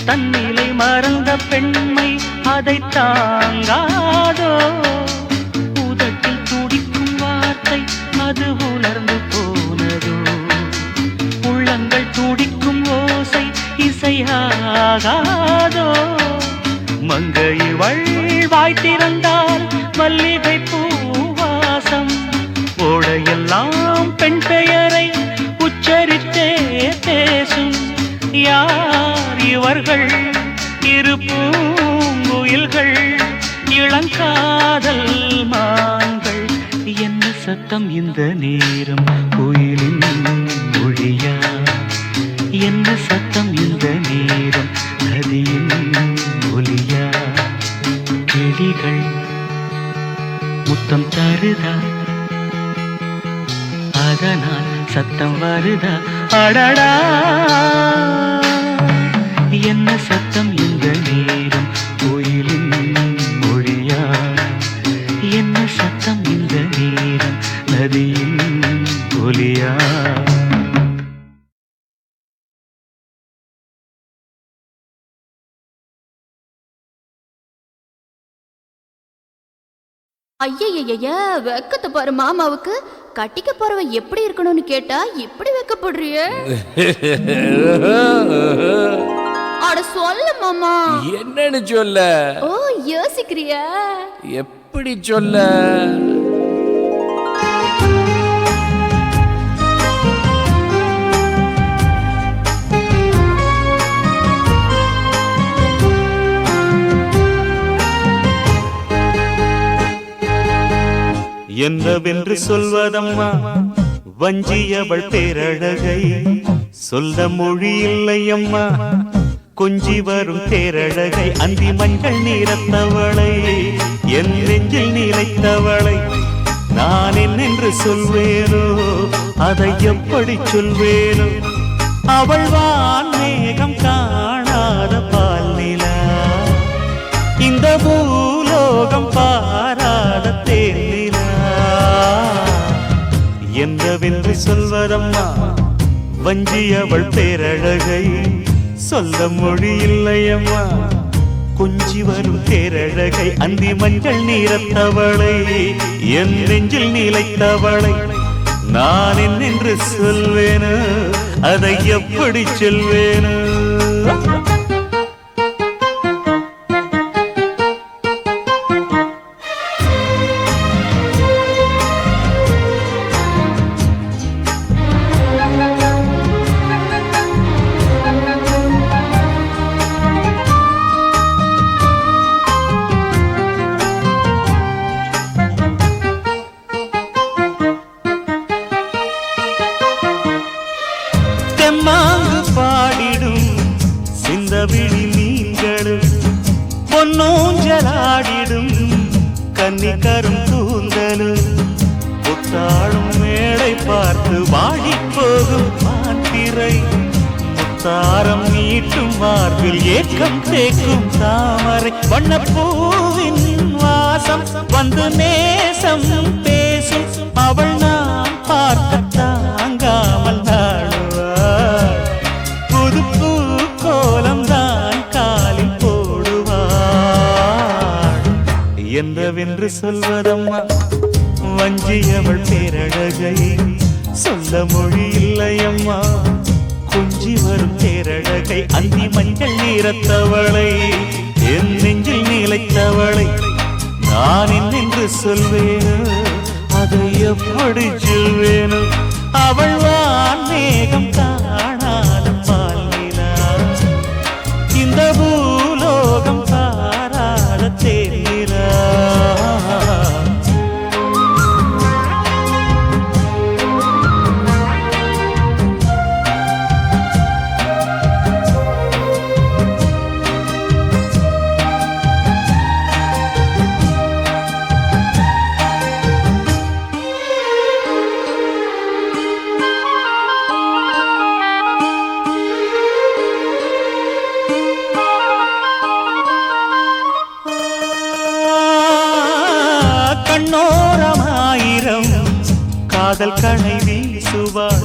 B: தன்னிலை மறந்த பெண்மை அதை தாங்காதோ, உதட்டில் துடிக்கும் வார்த்தை அது உலர்ந்து போனதோ, உள்ளங்கள் துடிக்கும் ஓசை இசையாகாதோ, மங்கை வாய் திறந்தால் மல்லிகை பூவாசம், ஓடையெல்லாம் பெண் பெயரை உச்சரித்தே பேசும், யார் இவர்கள் இரு பூங்குயில்கள் இளங்காதல் மான்கள், என்ன சத்தம் இந்த நேரம் கோயிலின் மொழியா, என்ன சத்தம் இந்த நேரம் நதியின் ஒலியா, கிளிகள் முத்தம் தருதா அதனால் சத்தம் வருதா, அடடா என்ன சத்தம் இந்த நேரம் கோயிலின் மொழியா, என்ன சத்தம் இந்த நேரம் நதியின் ஒலியா.
D: ஐயய்ய வெக்கத்தை பாரு மாமாவுக்கு, கட்டிக்க போறவன் எப்படி இருக்கணும்னு கேட்டா இப்படி வெக்கப்படுறிய? அட சொல்ல மாமா.
E: என்னன்னு சொல்ல?
D: ஓ யோசிக்கிறியா?
E: எப்படி சொல்ல?
B: என்னவென்று சொல்வதம்மா வஞ்சியவள் பேரழகை, சொல்ல மொழி இல்லையம்மா கொஞ்சி வரும் தேரழகை, அந்தி மஞ்சள் நீரத்தவளை என் நெஞ்சில் நிலைத்தவளை நான் என்னென்று சொல்வேனோ, அதை எப்படி சொல்வேனோ, அவள் வான் மேகம் காணாத பால் நிலா, இந்த பூலோகம் பாராத தேனிலா, என்னவென்று சொல்வதம்மா வஞ்சியவள் பேரழகை, சொல்ல மொழி இல்லையம்மா கொஞ்சி வரும் தேரழகை, அந்தி மஞ்சள் நீரத்தவளை என் நெஞ்சில் நிலைத்தவளை நான் என்னென்று சொல்வேனோ, அதை எப்படி சொல்வேனோ. விழி மீன்களும் பொன்னூஞ்சலாடிடும் கன்னிக்கரும் கூந்தலும் புத்தாளும் மேடை பார்த்து வாடி போகும் மாத்திரை முத்தாரம் நீட்டும் மார்பில் ஏக்கம் தேக்கும் தாமரை வண்ணப்பூவின் வாசம் வந்து நேசம் பேசும் அவள் நான் பார்க்க தாங்காமல் நாடுவாள் புது பூ கோலம் தான் காலில் போடுவாள் என்னவென்று சொல்வதம்மா வஞ்சியவள் பேரழகை சொல்ல மொழி இல்லையம்மா கொஞ்சி வரும் பேரழகை அந்தி மஞ்சள் நீரத்தவளை என் நெஞ்சில் நிலைத்தவளை நான் என்னென்று சொல்வேனோ அதை எப்படி சொல்வேனோ அவள் வான் மேகம் காணாத பாலினா இந்த பூலோகம் பாராத தேரா காதல் கணை வீசுவாள்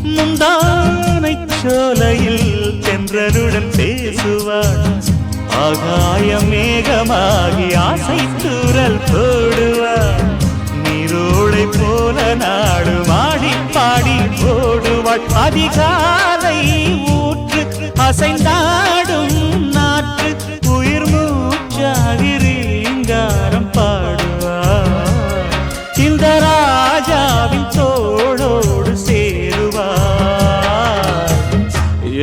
B: முந்தானை சோலையில் தென்றலுடன் பேசுவாள் ஆகாய மேகமாகி ஆசை தூரல் போடுவாள் நீரோளை போல நாடு மாடி பாடி போடுவாள் அதிகாலை ஊற்று அசைந்தாடும் நாற்று உயிர் மூச்சாகி ரீங்காரம் பாடுவாள் இந்த ராஜாவின் தோளோடு சேருவார்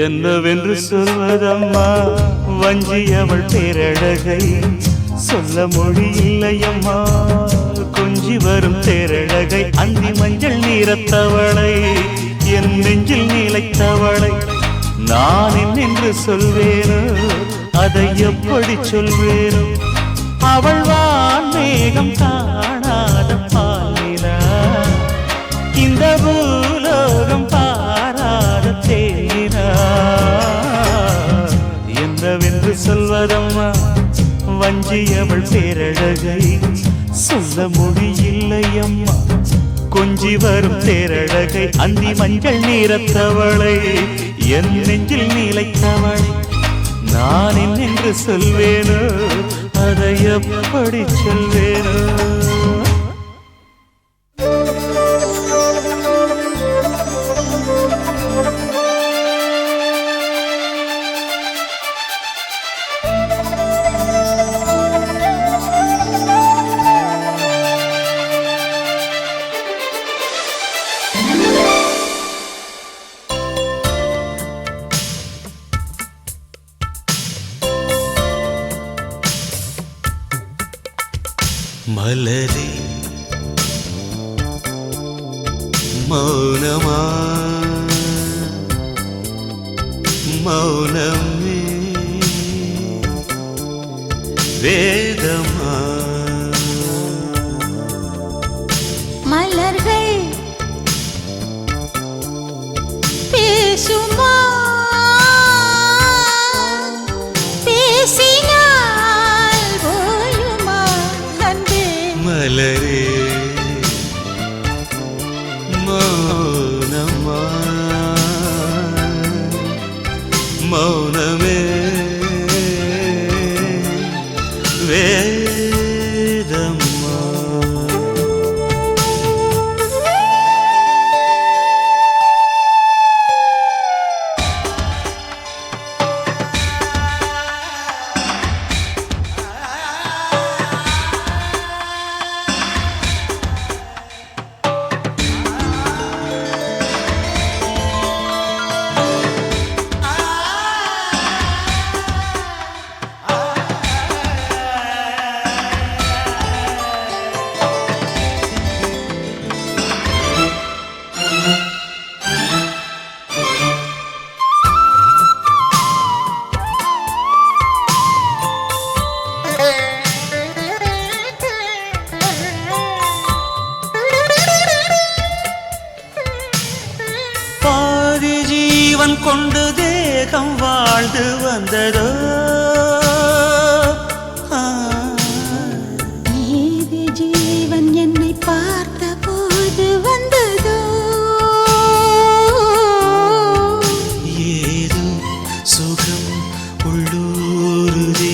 B: என்னவென்று சொல்வதம்மா வஞ்சியவள் பேரழகை சொல்ல மொழி இல்லையம்மா கொஞ்சி வரும் தேரழகை அந்தி மஞ்சள் நீரத்தவளை என் நெஞ்சில் நிலைத்தவளை நான் என்னென்று சொல்வேனோ அதை எப்படி சொல்வேனோ அவள் வான் மேகம் காணாத பாலினா இந்த பூலோகம் பாராத தேனா என்னவென்று சொல்வதம்மா வஞ்சியவள் பேரழகை சொல்ல மொழியில்லையம்மா கொஞ்சி வரும் தேரழகை அந்தி மஞ்சள் நீரத்தவளை என் நெஞ்சில் நிலைத்தவளை நான் என்னென்று சொல்வேனோ அதை எப்படி சொல்வேனோ
A: மலரே மௌனமா மௌனமே வேதமா
C: மலர்கள் பேசுமா பேசினால் போயுமா அன்பே
A: மலரே மௌனமா மௌனமே வேதமா ஜீவன் கொண்டு தேகம் வாழ்ந்து வந்ததோ
C: ஏது ஜீவன் என்னை பார்த்த போது வந்ததோ
A: ஏதோ சுகம் உள்ளூருதே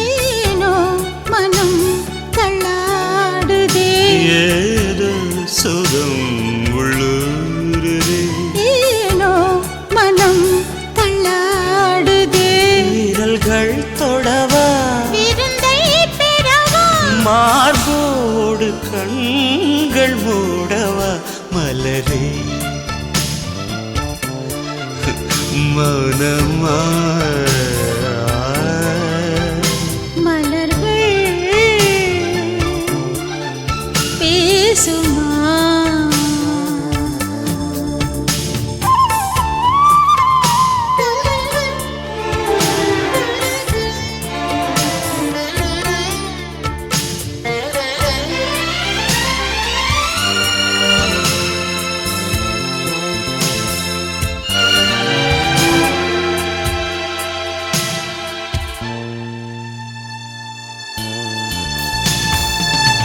C: ஏனோ மனம் தள்ளாடுதே
A: ஏதோ சுகம் உள்ளூருதே
C: ஏனோ மனம் தள்ளாடுதே
A: விரல்கள் தொடவா
C: விருந்தை பெறவா
A: மார்போடு கண்கள் மூடவா மலரே மௌனமா
C: மலர்கள் பேசுமா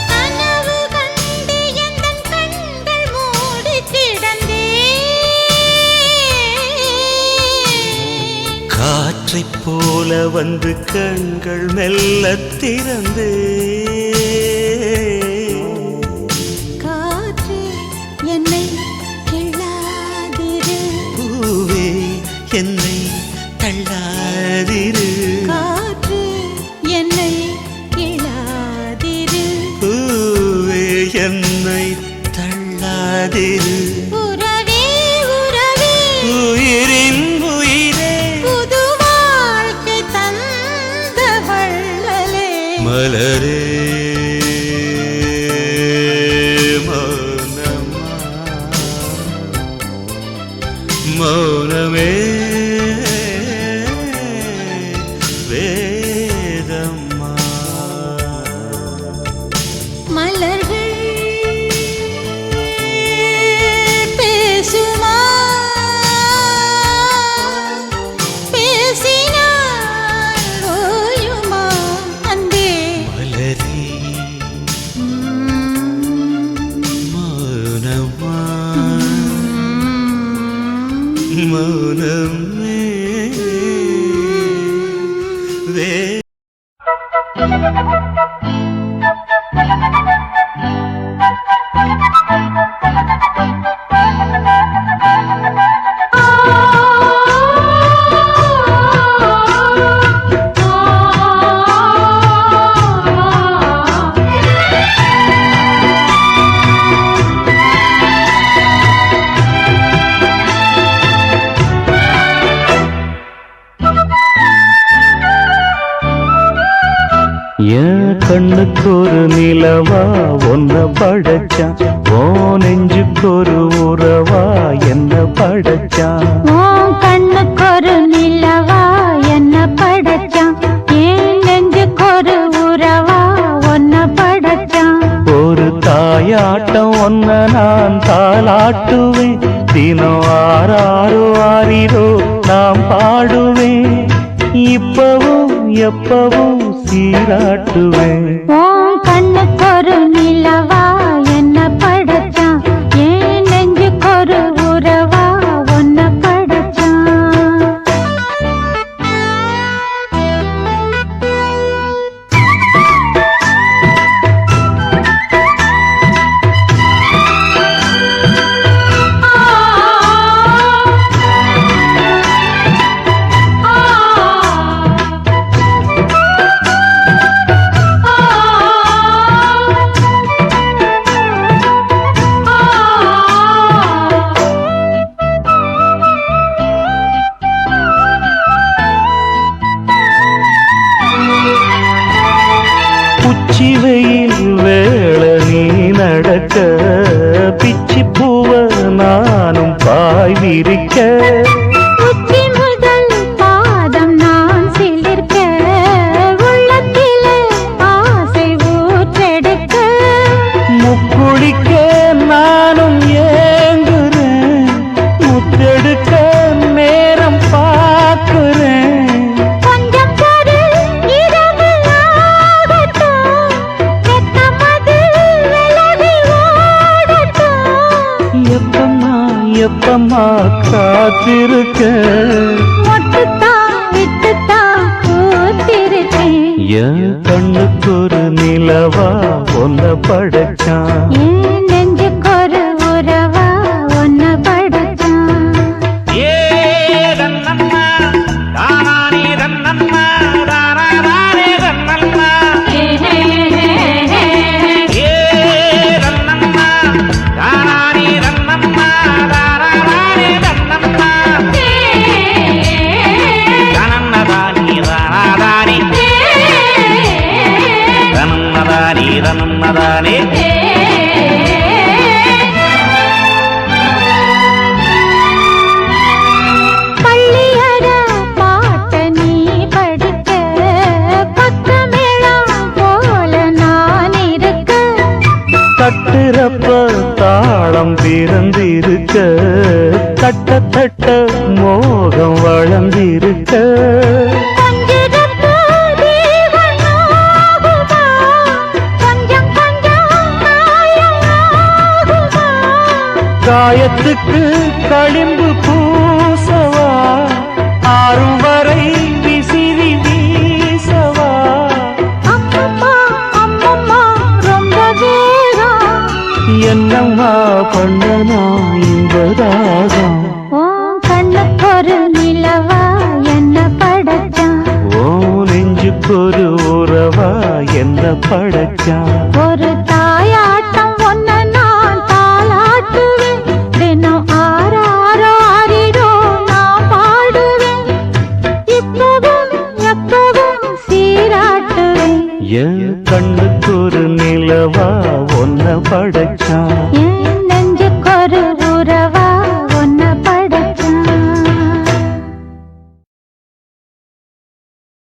C: கனவு கண்டு எந்தன் கண்கள் மூடி கிடந்தேன்
A: காற்றைப் போல வந்து கண்கள் மெல்ல திறந்து
C: காற்றே என்னை கிள்ளாதிரு
A: பூவே என்னை தள்ளாதிரு
C: காற்றே என்னை கிள்ளாதிரு
A: பூவே என்னை தள்ளாதிரு
C: உறவே உறவே
A: உயிரின் உயிரே
C: புது வாழ்க்கை தந்த வள்ளலே
A: மலரே மௌனமா மௌனமே வேதம்மா
C: மலர்கள் பேசுமா பேசினால் ஓயுமா அன்பே
A: மலரே மௌனமா மௌனமே வே
B: என் கண்ணுக்கு ஒரு நிலவா ஒன்ன படைச்சான் ஓ நெஞ்சுக்கு ஒரு உறவா என்ன படைச்சான்
C: உன் கண்ணுக்கு ஒரு நிலவா என்ன படைச்சான் என் நெஞ்சுக்கு ஒரு உறவா ஒன்ன படைச்சான்
B: ஒரு தாயாட்டம் ஒன்ன நான் தாளாட்டுவேன் தினம் ஆறாரோ ஆறிரோ நாம் பாடுவேன் இப்பவும் எப்பவும் சீராட்டுவேன்
C: உன் கண்ணுக்கு ஒரு நிலவா என்ன படைச்சான் என் நெஞ்சுக்கு ஒரு உறவா ஒன்ன படைச்சான்
B: உச்சி வெயில் வேளை நீ நடக்க பிச்சி பூவ நானும் பாய் விரிக்க
C: உச்சி முதல் பாதம் நான் சிலிர்க்க உள்ளத்திலே ஆசை ஊற்றெடுக்க
B: முக்குளிக்க நானும் ஏங்குறேன் முத்தெடுக்க மே என்னம்மா காத்திருக்க
C: மொட்டுத்தான் விட்டுத்தான் கூத்திருக்கேன்
B: என் கண்ணுக்கு ஒரு நிலவா ஒன்ன படைச்சான்
C: என் நெஞ்சுக்கு ஒரு உறவா ஒன்ன படைச்சான் பள்ளியற பாட்ட நீ படிக்க பக்கமேளம் போல நான் இருக்க
B: தட்டுறப்ப தாளம் பிறந்திருக்க தட்ட தட்ட மோகம் வளர்ந்திருக்க
C: கொஞ்சிருப்ப தீவனாகுமா கொஞ்சம் கொஞ்சம் காயமாகுமா
B: காயத்துக்கு களிம்பு பூசவா ஆறும் வரை விசிறி வீசவா
C: அம்மம்மா அம்மம்மா ரொம்ப வேகம்
B: என்னம்மா பண்ணனா இந்த ராகம்
C: ஓ கண்ணுக்கு ஒரு நிலவா என்ன படைச்சான்
B: ஓ நெஞ்சுக்கொரு உறவா என்ன படைச்சான்
C: ஒரு தாயாட்டம் ஒன்ன நான் தாளாட்டுவேன் தினம் ஆறாரோ ஆறிடோ நான் பாடுவேன் இப்பவும் எப்பவும் சீராட்டுவேன்
B: என் கண்ணுக்கு ஒரு நிலவா ஒன்ன படைச்சான்